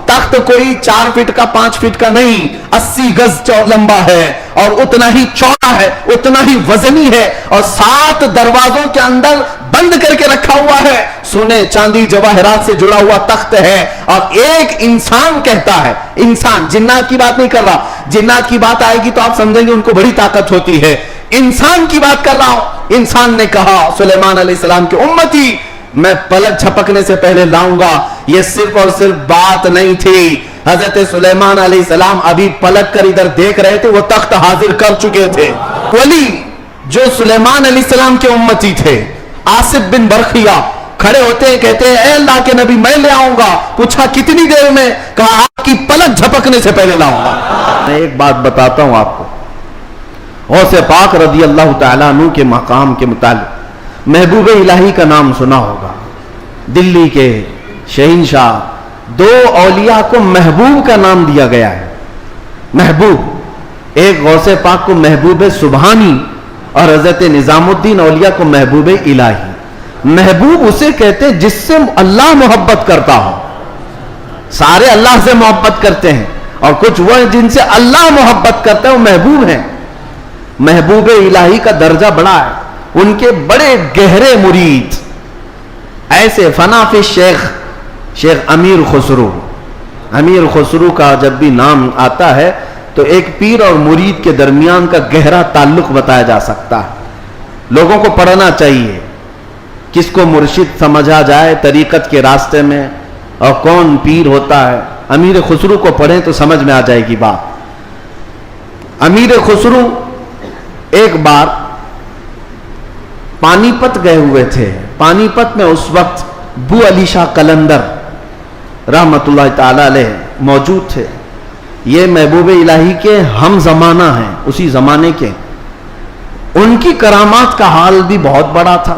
तख्त कोई 4 फीट का 5 फीट का नहीं, 80 गज लंबा है और उतना ही चौड़ा है, उतना ही वजनी है और 7 दरवाजों के अंदर बंद करके रखा हुआ है। सोने चांदी जवाहरात से जुड़ा हुआ तख्त है और एक इंसान कहता है, इंसान, जिन्नात की बात नहीं कर रहा, जिन्नात की बात आएगी तो आप समझेंगे उनको बड़ी ताकत होती है, इंसान की बात कर रहा हूं। इंसान ने कहा सुलेमान अलैहिस्सलाम की उम्मती मैं पलक झपकने से पहले लाऊंगा। यह सिर्फ और सिर्फ बात नहीं थी, हजरत सुलेमान अलैहिस्सलाम अभी पलक कर इधर देख रहे थे, वो तख्त हाजिर कर चुके थे। वली जो सुलेमान अलैहिस्सलाम के उम्मती थे, आसिफ बिन बरखिया, खड़े होते हैं, कहते हैं ए अल्लाह के नबी मैं ले आऊंगा। पूछा कितनी देर में? कहा आपकी पलक झपकने से पहले लाऊंगा। मैं एक बात बताता हूं आपको, गौसे पाक रज़ी अल्लाह तआला अन्हु के मकाम के मुतालिक महबूब इलाही का नाम सुना होगा। दिल्ली के शहंशाह, 2 औलिया को महबूब का नाम दिया गया है। महबूब, एक गौसे पाक को महबूब सुबहानी और हजरत निजामुद्दीन औलिया को महबूब इलाही। महबूब उसे कहते हैं जिससे अल्लाह मोहब्बत करता हो। सारे अल्लाह से मोहब्बत करते हैं और कुछ वो हैं जिनसे अल्लाह मोहब्बत करता है, वो महबूब हैं। महबूब इलाही का दर्जा बड़ा है, उनके बड़े गहरे मुरीद ऐसे फनाफि शेख अमीर खुसरू। अमीर खुसरू का जब भी नाम आता है तो एक पीर और मुरीद के दरमियान का गहरा ताल्लुक बताया जा सकता है। लोगों को पढ़ना चाहिए, किसको मुर्शिद समझा जाए तरीकत के रास्ते में और कौन पीर होता है। अमीर खुसरू को पढ़ें तो समझ में आ जाएगी बात। अमीर खुसरू एक बार पानीपत गए हुए थे। पानीपत में उस वक्त बू अली शाह कलंदर रहमतुल्लाह ताला अलैह मौजूद थे। ये महबूब इलाही के हम जमाना हैं, उसी जमाने के। उनकी करामात का हाल भी बहुत बड़ा था।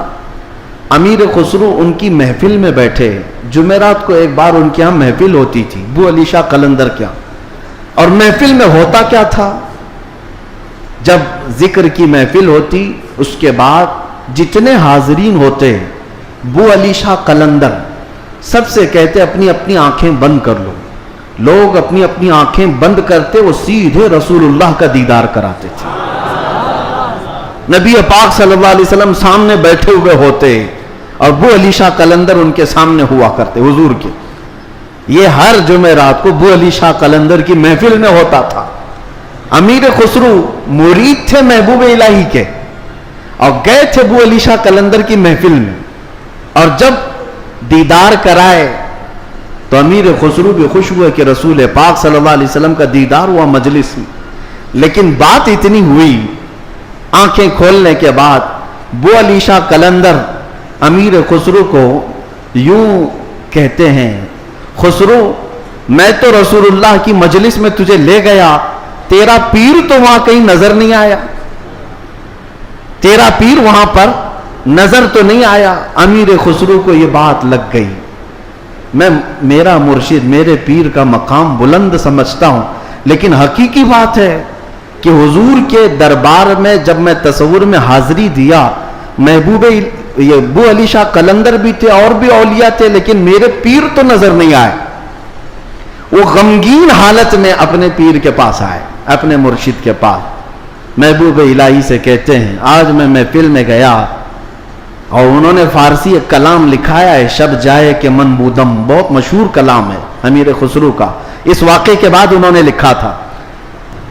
अमीर खुसरू उनकी महफिल में बैठे। जुमेरात को एक बार उनके यहाँ महफिल होती थी, बू अली शाह कलंदर के यहाँ। और महफिल में होता क्या था, जब जिक्र की महफिल होती उसके बाद जितने हाजरीन होते, बू अली शाह कलंदर सबसे कहते अपनी अपनी आंखें बंद कर लो। लोग अपनी अपनी आंखें बंद करते, वो सीधे रसूलुल्लाह का दीदार कराते थे। नबी पाक सल्लल्लाहु अलैहि वसल्लम सामने बैठे हुए होते और बू अली शाह कलंदर उनके सामने हुआ करते हुजूर के। ये हर जुमेरात को बू अली शाह कलंदर की महफिल में होता था। अमीर खुसरू मुरीद थे महबूब इलाही के और गए थे बू अली शाह कलंदर की महफिल में। और जब दीदार कराए तो अमीर खुसरू भी खुश हुए कि रसूल पाक सल्लल्लाहु अलैहि वसल्लम का दीदार हुआ मजलिस में। लेकिन बात इतनी हुई, आंखें खोलने के बाद बू अली शाह कलंदर अमीर खुसरू को यूं कहते हैं, खुसरू मैं तो रसूलुल्लाह की मजलिस में तुझे ले गया, तेरा पीर तो वहां कहीं नजर नहीं आया, तेरा पीर वहां पर नजर तो नहीं आया। अमीर खुसरू को यह बात लग गई। मैं मेरा मुर्शिद, मेरे पीर का मकाम बुलंद समझता हूं, लेकिन हकीकी बात है कि हुजूर के दरबार में जब मैं तसव्वुर में हाजिरी दिया, महबूब ये बू अली शाह कलंदर भी थे और भी औलिया थे, लेकिन मेरे पीर तो नजर नहीं आए। वो गमगीन हालत में अपने पीर के पास आए, अपने मुर्शिद के पास। महबूब इलाही से कहते हैं, आज मैं महफिल में गया और उन्होंने फारसी एक कलाम लिखाया है, शब जाए के मन बूदम, बहुत मशहूर कलाम है अमीर खुसरू का। इस वाक़े के बाद उन्होंने लिखा था।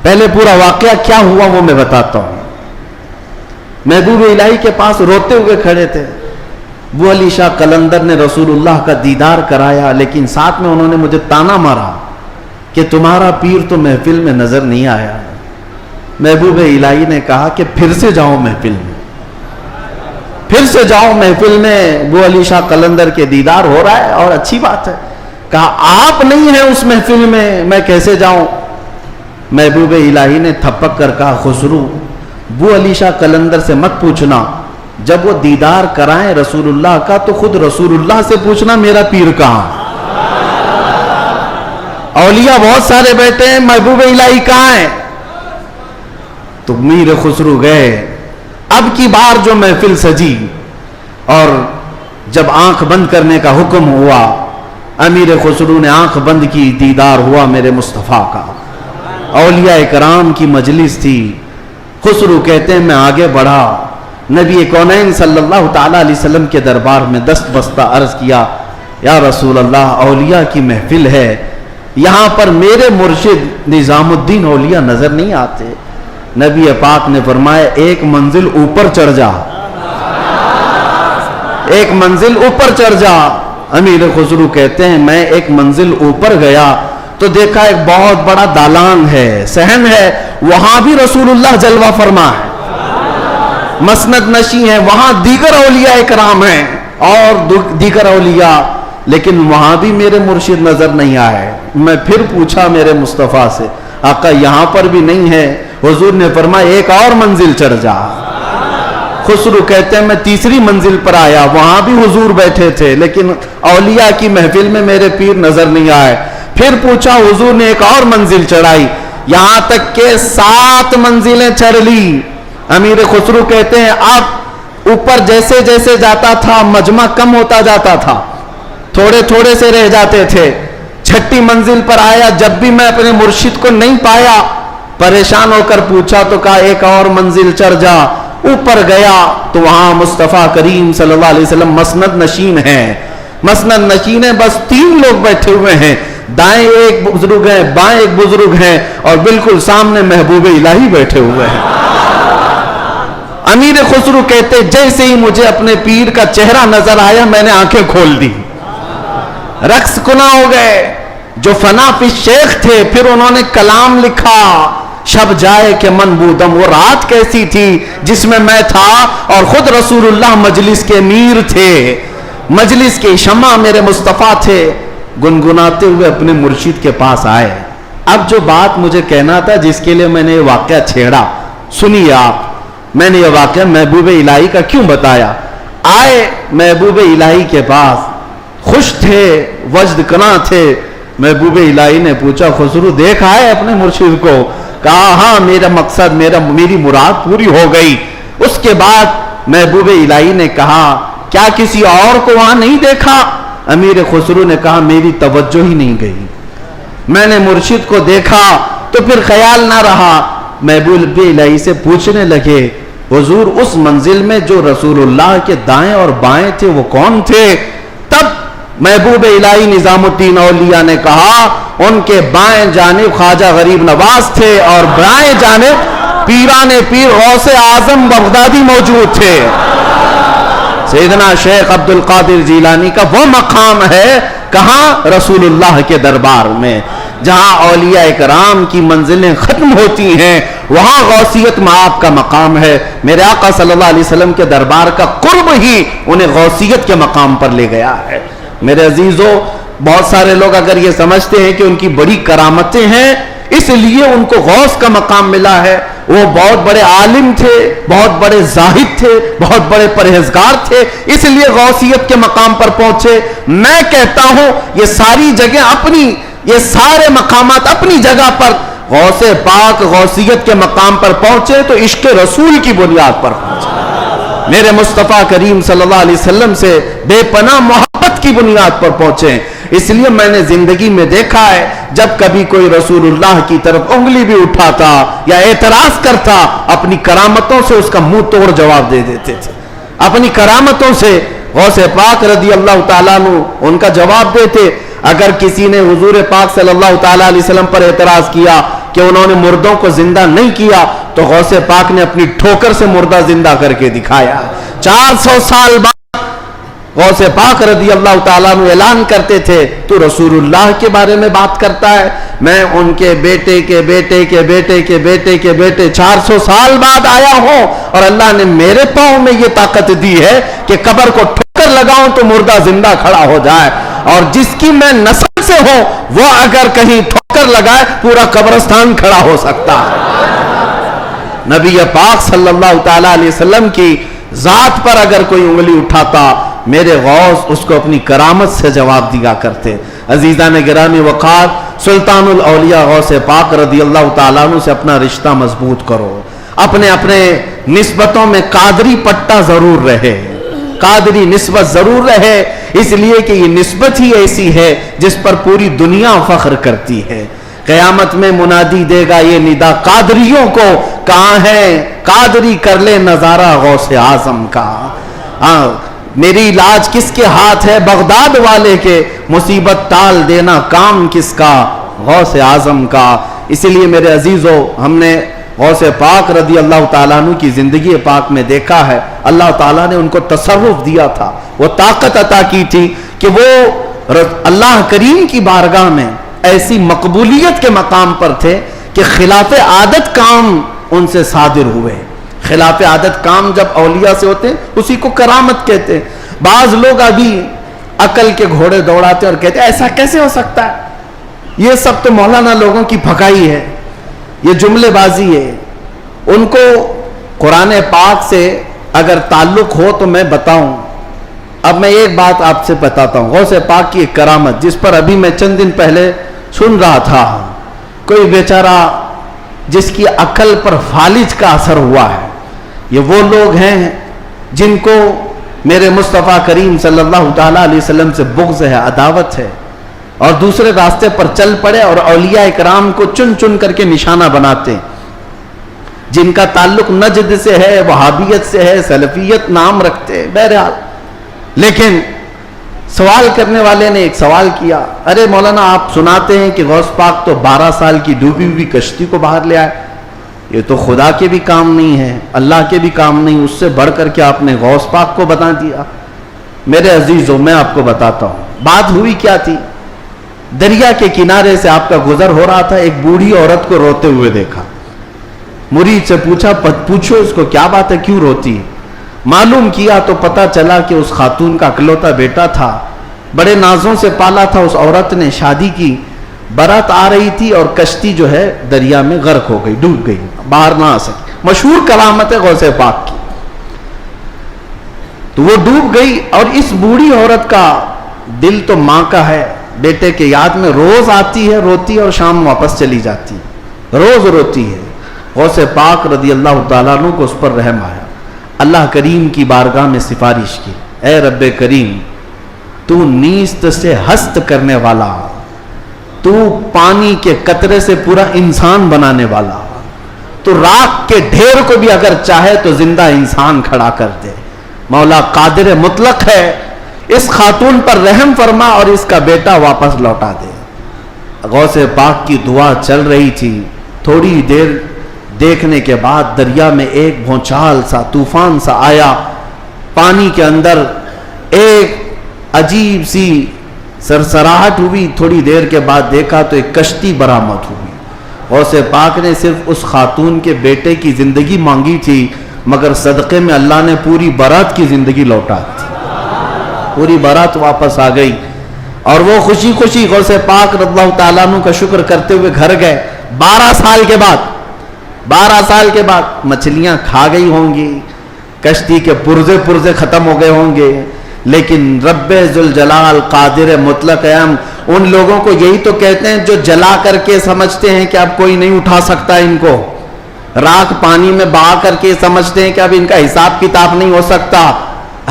पहले पूरा वाक़या क्या हुआ वो मैं बताता हूं। महबूब इलाही के पास रोते हुए खड़े थे। बू अली शाह कलंदर ने रसूलुल्लाह का दीदार कराया, लेकिन साथ में उन्होंने मुझे ताना मारा कि तुम्हारा पीर तो महफिल में नजर नहीं आया। महबूब इलाही ने कहा कि फिर से जाओ महफिल में, फिर से जाओ महफिल में, बू अली शाह कलंदर के दीदार हो रहा है और अच्छी बात है। कहा आप नहीं है उस महफिल में, मैं कैसे जाऊं। महबूब इलाही ने थपक कर कहा, खुसरू बू अली शाह कलंदर से मत पूछना, जब वो दीदार कराएं रसूलुल्लाह का तो खुद रसूलुल्लाह से पूछना मेरा पीर कहां। औलिया बहुत सारे बैठे हैं, महबूब इलाही कहां है। तो मीर खुसरू गए। अब की बार जो महफिल सजी और जब आंख बंद करने का हुक्म हुआ अमीर खुसरू ने आंख बंद की, दीदार हुआ मेरे मुस्तफ़ा का। औलिया इकराम की मजलिस थी। खुसरू कहते हैं मैं आगे बढ़ा, नबी कौनैन सल्लल्लाहु ताला अलैहि वसल्लम के दरबार में दस्त बस्ता अर्ज किया, या रसूल अल्लाह, औलिया की महफिल है, यहाँ पर मेरे मुर्शिद निजामुद्दीन औलिया नजर नहीं आते। नबी पाक ने फरमाया एक मंजिल ऊपर चढ़ जा, एक मंजिल ऊपर चढ़ जा। अमीर खुसरू कहते हैं मैं एक मंजिल ऊपर गया तो देखा एक बहुत बड़ा दालान है, सहन है, वहां भी रसूलुल्लाह जलवा फरमा है, मसनद नशी है, वहां दीगर औलिया इकराम हैं और दीगर औलिया, लेकिन वहां भी मेरे मुर्शिद नजर नहीं आए। मैं फिर पूछा मेरे मुस्तफ़ा से, आका यहां पर भी नहीं है। हुजूर ने फरमाया एक और मंजिल चढ़ जा। खुसरू कहते हैं मैं तीसरी मंजिल पर आया, वहां भी हुजूर बैठे थे, लेकिन औलिया की महफिल में मेरे पीर नजर नहीं आए। फिर पूछा, हुजूर ने एक और मंजिल चढ़ाई, यहां तक के 7 मंजिलें चढ़ ली। अमीर खुसरू कहते हैं अब ऊपर जैसे जैसे जाता था मजमा कम होता जाता था, थोड़े थोड़े से रह जाते थे। 6ठी मंजिल पर आया, जब भी मैं अपने मुर्शिद को नहीं पाया, परेशान होकर पूछा तो कहा एक और मंजिल चढ़ जा। ऊपर गया तो वहां मुस्तफ़ा करीम सल्लल्लाहु अलैहि वसल्लम मसनद नशीन है, मसनद नशीन है, बस 3 लोग बैठे हुए हैं, दाएं एक बुजुर्ग हैं, बाएं एक बुजुर्ग हैं और बिल्कुल सामने महबूब इलाही बैठे हुए हैं। अमीर खुसरू कहते जैसे ही मुझे अपने पीर का चेहरा नजर आया मैंने आंखें खोल दी, रक्स कुना हो गए। जो फना फी शेख थे, फिर उन्होंने कलाम लिखा, शब जाए के मनबूदम, वो रात कैसी थी जिसमें मैं था और खुद रसूलुल्लाह मजलिस के मीर थे, मजलिस के शमा मेरे मुस्तफ़ा थे। गुनगुनाते हुए अपने मुर्शिद के पास आए। अब जो बात मुझे कहना था, जिसके लिए मैंने ये वाक़या छेड़ा, सुनिए आप। मैंने ये वाक़या महबूब इलाही का क्यों बताया। आए महबूब इलाही के पास, खुश थे, वजद कना थे। महबूब इलाही ने पूछा, खुसरू देख आए अपने मुर्शिद को? कहा हाँ, मेरा मकसद, मेरी मुराद पूरी हो गई। उसके बाद महबूब इलाही ने कहा, क्या किसी और को वहां नहीं देखा? अमीर खुसरू ने कहा, मेरी तवज्जो ही नहीं गई, मैंने मुर्शिद को देखा तो फिर ख्याल ना रहा। महबूब इलाही से पूछने लगे, हुजूर उस मंजिल में जो रसूलुल्लाह के दाएं और बाएं थे वो कौन थे? तब महबूब इलाही निजामुद्दीन औलिया ने कहा, उनके बाएं जानिब ख्वाजा गरीब नवाज थे और बाएं जानिब पीराने पीर गौसे आजम बगदादी मौजूद थे। सैयदना शेख अब्दुल कादिर जीलानी का वो मकाम है, कहाँ? रसूलुल्लाह के दरबार में, जहां औलिया इकराम की मंजिलें खत्म होती हैं, वहां गौसियत में आपका मकाम है। मेरे आका सल्लल्लाहु अलैहि वसल्लम के दरबार का कुर्ब ही उन्हें गौसियत के मकाम पर ले गया है। मेरे अजीजों, बहुत सारे लोग अगर ये समझते हैं कि उनकी बड़ी करामतें हैं इसलिए उनको गौस का मकाम मिला है, वो बहुत बड़े आलिम थे, बहुत बड़े जाहिद थे, बहुत बड़े परहेजगार थे, इसलिए गौसियत के मकाम पर पहुंचे। मैं कहता हूं ये सारी जगह अपनी, ये सारे मकामात अपनी जगह पर, गौसे पाक गौसियत के मकाम पर पहुंचे तो इश्क रसूल की बुनियाद पर पहुंचे, मेरे मुस्तफ़ा करीम सल्लल्लाहु अलैहि वसल्लम से बेपनाह मोहब्बत की बुनियाद पर पहुंचे। इसलिए मैंने जिंदगी में देखा है, जब कभी कोई रसूलुल्लाह की तरफ उंगली भी उठाता या एतराज करता, अपनी करामतों से उसका मुंह तोड़ जवाब दे देते थे। अपनी करामतों से गौसे पाक रज़ी अल्लाह ताला अन्हु उनका जवाब देते। अगर किसी ने हुजूर पाक सल्लल्लाहु ताला अलैहि वसल्लम पर एतराज किया कि उन्होंने मुर्दों को जिंदा नहीं किया, तो गौसे पाक ने अपनी ठोकर से मुर्दा जिंदा करके दिखाया। 400 साल बाद गौसे पाक रज़ी अल्लाह ताला अन्हु ऐलान करते थे, तू रसूलुल्लाह के बारे में बात करता है, मैं उनके बेटे के बेटे के बेटे के बेटे के बेटे 400 साल बाद आया हूं और अल्लाह ने मेरे पांव में ये ताकत दी है कि कब्र को ठोकर लगाऊं तो मुर्दा जिंदा खड़ा हो जाए, और जिसकी मैं नस्ल से हूं वो अगर कहीं ठोकर लगाए पूरा कब्रिस्तान खड़ा हो सकता है। नबी पाक सल्लल्लाहु ताला अलैहि वसल्लम की जात पर अगर कोई उंगली उठाता, मेरे गौस उसको अपनी करामत से जवाब दिया करते। अजीजा ने गिरामी वक़ार, सुल्तानुल औलिया गौसे पाक रज़ी अल्लाह ताला अन्हु से अपना रिश्ता मजबूत करो। अपने अपने निस्बतों में कादरी पट्टा जरूर रहे, कादरी निस्बत जरूर रहे, اس لیے کہ یہ نسبت ہی ایسی ہے جس پر پوری دنیا فخر کرتی ہے۔ قیامت میں منادی دے گا یہ ندا قادریوں کو، کہاں ہے قادری کر لے نظارہ غوث اعظم کا۔ میری علاج کس کے ہاتھ ہے؟ بغداد والے کے، مصیبت ٹال دینا کام کس کا؟ غوث اعظم کا۔ اسی لیے میرے عزیزو، ہم نے غوث پاک رضی اللہ تعالیٰ عنہ کی زندگی پاک میں دیکھا ہے، اللہ تعالیٰ نے ان کو تصرف دیا تھا، وہ طاقت عطا کی تھی کہ وہ اللہ کریم کی بارگاہ میں ایسی مقبولیت کے مقام پر تھے کہ خلاف عادت کام ان سے صادر ہوئے۔ خلاف عادت کام جب اولیاء سے ہوتے ہیں اسی کو کرامت کہتے ہیں۔ بعض لوگ ابھی عقل کے گھوڑے دوڑاتے اور کہتے ہیں ایسا کیسے ہو سکتا ہے، یہ سب تو مولانا لوگوں کی پھکائی ہے، یہ جملے بازی ہے۔ ان کو قرآن پاک سے اگر تعلق ہو تو میں بتاؤں۔ اب میں ایک بات آپ سے بتاتا ہوں، غوث پاک کی ایک کرامت جس پر ابھی میں چند دن پہلے سن رہا تھا، کوئی بیچارہ جس کی عقل پر فالج کا اثر ہوا ہے۔ یہ وہ لوگ ہیں جن کو میرے مصطفیٰ کریم صلی اللہ تعالیٰ علیہ وسلم سے بغض ہے، عداوت ہے، اور دوسرے راستے پر چل پڑے اور اولیاء اکرام کو چن چن کر کے نشانہ بناتے ہیں۔ جن کا تعلق نجد سے ہے، وہابیت سے ہے، سلفیت نام رکھتے ہیں، بہرحال۔ لیکن سوال کرنے والے نے ایک سوال کیا، ارے مولانا آپ سناتے ہیں کہ غوث پاک تو 12 سال کی ڈوبی ہوئی کشتی کو باہر لے آئے، یہ تو خدا کے بھی کام نہیں ہے، اللہ کے بھی کام نہیں، اس سے بڑھ کر کے آپ نے غوث پاک کو بتا دیا۔ میرے عزیزوں، میں آپ کو بتاتا ہوں بات ہوئی کیا تھی۔ دریا کے کنارے سے آپ کا گزر ہو رہا تھا، ایک بوڑھی عورت کو روتے ہوئے دیکھا۔ مرید سے پوچھا پوچھو اس کو کیا بات ہے، کیوں روتی ہے؟ معلوم کیا تو پتا چلا کہ اس خاتون کا اکلوتا بیٹا تھا، بڑے نازوں سے پالا تھا، اس عورت نے شادی کی، برات آ رہی تھی اور کشتی جو ہے دریا میں غرق ہو گئی، ڈوب گئی، باہر نہ آ سکی۔ مشہور کرامت ہے غوث پاک کی۔ تو وہ ڈوب گئی اور اس بوڑھی عورت کا دل تو ماں کا ہے، بیٹے کے یاد میں روز آتی ہے، روتی ہے اور شام واپس چلی جاتی ہے، روز روتی ہے۔ غوث پاک رضی اللہ تعالیٰ عنہ کو اس پر رحم آیا، اللہ کریم کی بارگاہ میں سفارش کی، اے رب کریم، تو نیست سے ہست کرنے والا، تو پانی کے قطرے سے پورا انسان بنانے والا، تو راکھ کے ڈھیر کو بھی اگر چاہے تو زندہ انسان کھڑا کر دے، مولا قادر مطلق ہے، اس خاتون پر رحم فرما اور اس کا بیٹا واپس لوٹا دے۔ غوث پاک کی دعا چل رہی تھی، تھوڑی دیر دیکھنے کے بعد دریا میں ایک بھونچال سا، طوفان سا آیا، پانی کے اندر ایک عجیب سی سرسراہٹ ہوئی، تھوڑی دیر کے بعد دیکھا تو ایک کشتی برآمد ہوئی۔ غوث پاک نے صرف اس خاتون کے بیٹے کی زندگی مانگی تھی، مگر صدقے میں اللہ نے پوری برات کی زندگی لوٹا دی، پوری برات واپس آ گئی، اور وہ خوشی خوشی غوث پاک رضی اللہ تعالیٰ عنہ کا شکر کرتے ہوئے گھر گئے۔ 12 سال کے بعد مچھلیاں کھا گئی ہوں گی، کشتی کے پرزے ختم ہو گئے ہوں گے، لیکن رب ذوالجلال قادر مطلق ہم ان لوگوں کو یہی تو کہتے ہیں جو جلا کر کے سمجھتے ہیں کہ اب کوئی نہیں اٹھا سکتا ان کو، راکھ پانی میں بہا کر کے سمجھتے ہیں کہ اب ان کا حساب کتاب نہیں ہو سکتا۔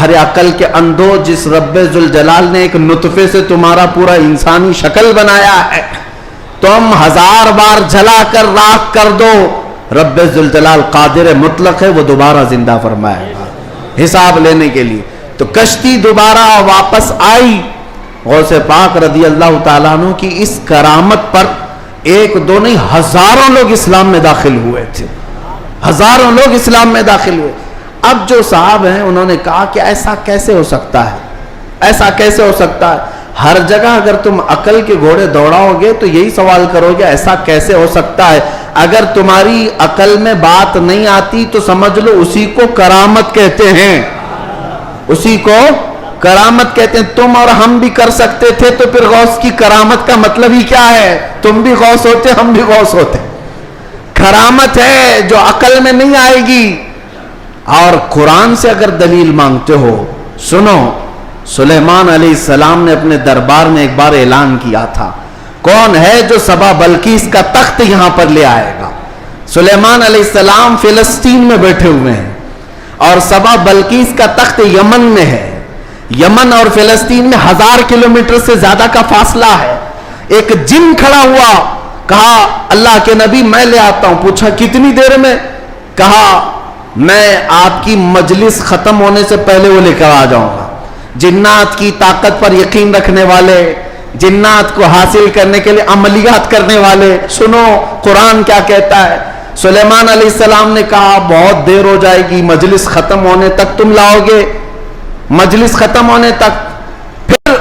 ہر عقل کے اندھو، جس رب ذوالجلال نے ایک نطفے سے تمہارا پورا انسانی شکل بنایا ہے، تم 1000 بار جلا کر راکھ کر دو، رب ذوالجلال قادر مطلق ہے، وہ دوبارہ زندہ فرمائے گا حساب لینے کے لیے۔ تو کشتی دوبارہ واپس آئی۔ غوث پاک رضی اللہ تعالیٰ عنہ کی اس کرامت پر ایک دو نہیں، ہزاروں لوگ اسلام میں داخل ہوئے تھے، ہزاروں لوگ اسلام میں داخل ہوئے۔ اب جو صاحب ہیں انہوں نے کہا کہ ایسا کیسے ہو سکتا ہے، ایسا کیسے ہو سکتا ہے؟ ہر جگہ اگر تم عقل کے گھوڑے دوڑاؤ گے تو یہی سوال کرو گے ایسا کیسے ہو سکتا ہے۔ اگر تمہاری عقل میں بات نہیں آتی تو سمجھ لو اسی کو کرامت کہتے ہیں، اسی کو کرامت کہتے ہیں۔ تم اور ہم بھی کر سکتے تھے تو پھر غوث کی کرامت کا مطلب ہی کیا ہے؟ تم بھی غوث ہوتے، ہم بھی غوث ہوتے۔ کرامت ہے جو عقل میں نہیں آئے گی۔ اور قرآن سے اگر دلیل مانگتے ہو، سنو، سلیمان علیہ السلام نے اپنے دربار میں ایک بار اعلان کیا تھا، کون ہے جو سبا بلقیس کا تخت یہاں پر لے آئے گا؟ سلیمان علیہ السلام فلسطین میں بیٹھے ہوئے ہیں اور سبا بلقیس کا تخت یمن میں ہے، یمن اور فلسطین میں 1000 کلومیٹر سے زیادہ کا فاصلہ ہے. ایک جن کھڑا ہوا, کہا اللہ کے نبی میں لے آتا ہوں. پوچھا کتنی دیر میں؟ کہا میں آپ کی مجلس ختم ہونے سے پہلے وہ لے کر آ جاؤں گا. جنات کی طاقت پر یقین رکھنے والے, جنات کو حاصل کرنے کے لیے عملیات کرنے والے, سنو قرآن کیا کہتا ہے. سلیمان علیہ السلام نے کہا بہت دیر ہو جائے گی, مجلس ختم ہونے تک تم لاؤ گے؟ مجلس ختم ہونے تک. پھر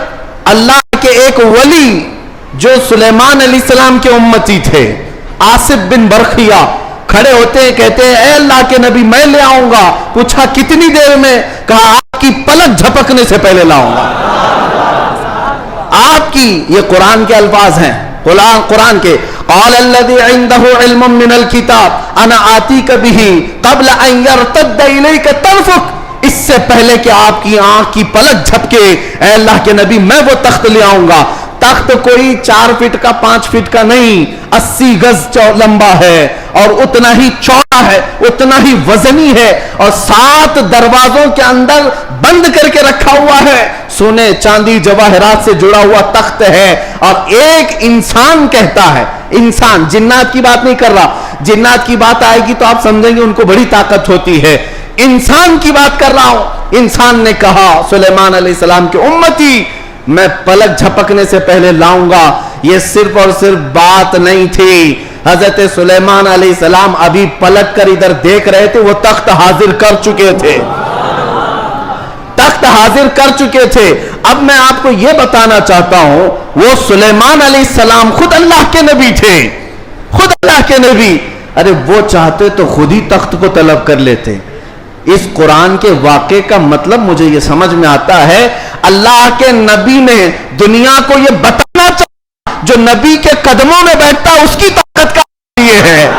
اللہ کے ایک ولی جو سلیمان علیہ السلام کے امتی تھے, آصف بن برخیہ, کھڑے ہوتے ہیں, کہتے ہیں اے اللہ کے نبی میں لے آؤں گا. پوچھا کتنی دیر میں؟ کہا آپ کی پلک جھپکنے سے پہلے لاؤں گا. آپ کی, یہ قرآن کے الفاظ ہیں, قرآن کے. قال الذي عنده علم من الكتاب انا آتيك به قبل ان يرتد اليك طرفك. اس سے پہلے کہ آپ کی آنکھ کی پلک جھپکے, اے اللہ کے نبی میں وہ تخت لے آؤں گا. تخت کوئی 4 فٹ کا 5 فٹ کا نہیں, 80 گز لمبا ہے اور اتنا ہی چوڑا ہے, اتنا ہی وزنی ہے, اور 7 دروازوں کے اندر بند کر کے رکھا ہوا ہے. سونے چاندی جواہرات سے جڑا ہوا تخت ہے. اور ایک انسان کہتا ہے, انسان, جنات کی بات نہیں کر رہا, جنات کی بات آئے گی تو آپ سمجھیں گے ان کو بڑی طاقت ہوتی ہے. انسان کی بات کر رہا ہوں. انسان نے کہا سلیمان علیہ السلام کے امتی میں پلک جھپکنے سے پہلے لاؤں گا. یہ صرف اور صرف بات نہیں تھی, حضرت سلیمان علیہ السلام ابھی پلک کر ادھر دیکھ رہے تھے, وہ تخت حاضر کر چکے تھے, تخت حاضر کر چکے تھے. اب میں آپ کو یہ بتانا چاہتا ہوں, وہ سلیمان علیہ السلام خود اللہ کے نبی تھے, خود اللہ کے نبی. ارے وہ چاہتے تو خود ہی تخت کو طلب کر لیتے. اس قرآن کے واقعے کا مطلب مجھے یہ سمجھ میں آتا ہے, اللہ کے نبی نے دنیا کو یہ بتانا چاہا جو نبی کے قدموں میں بیٹھتا اس کی طاقت کا یہ ہے.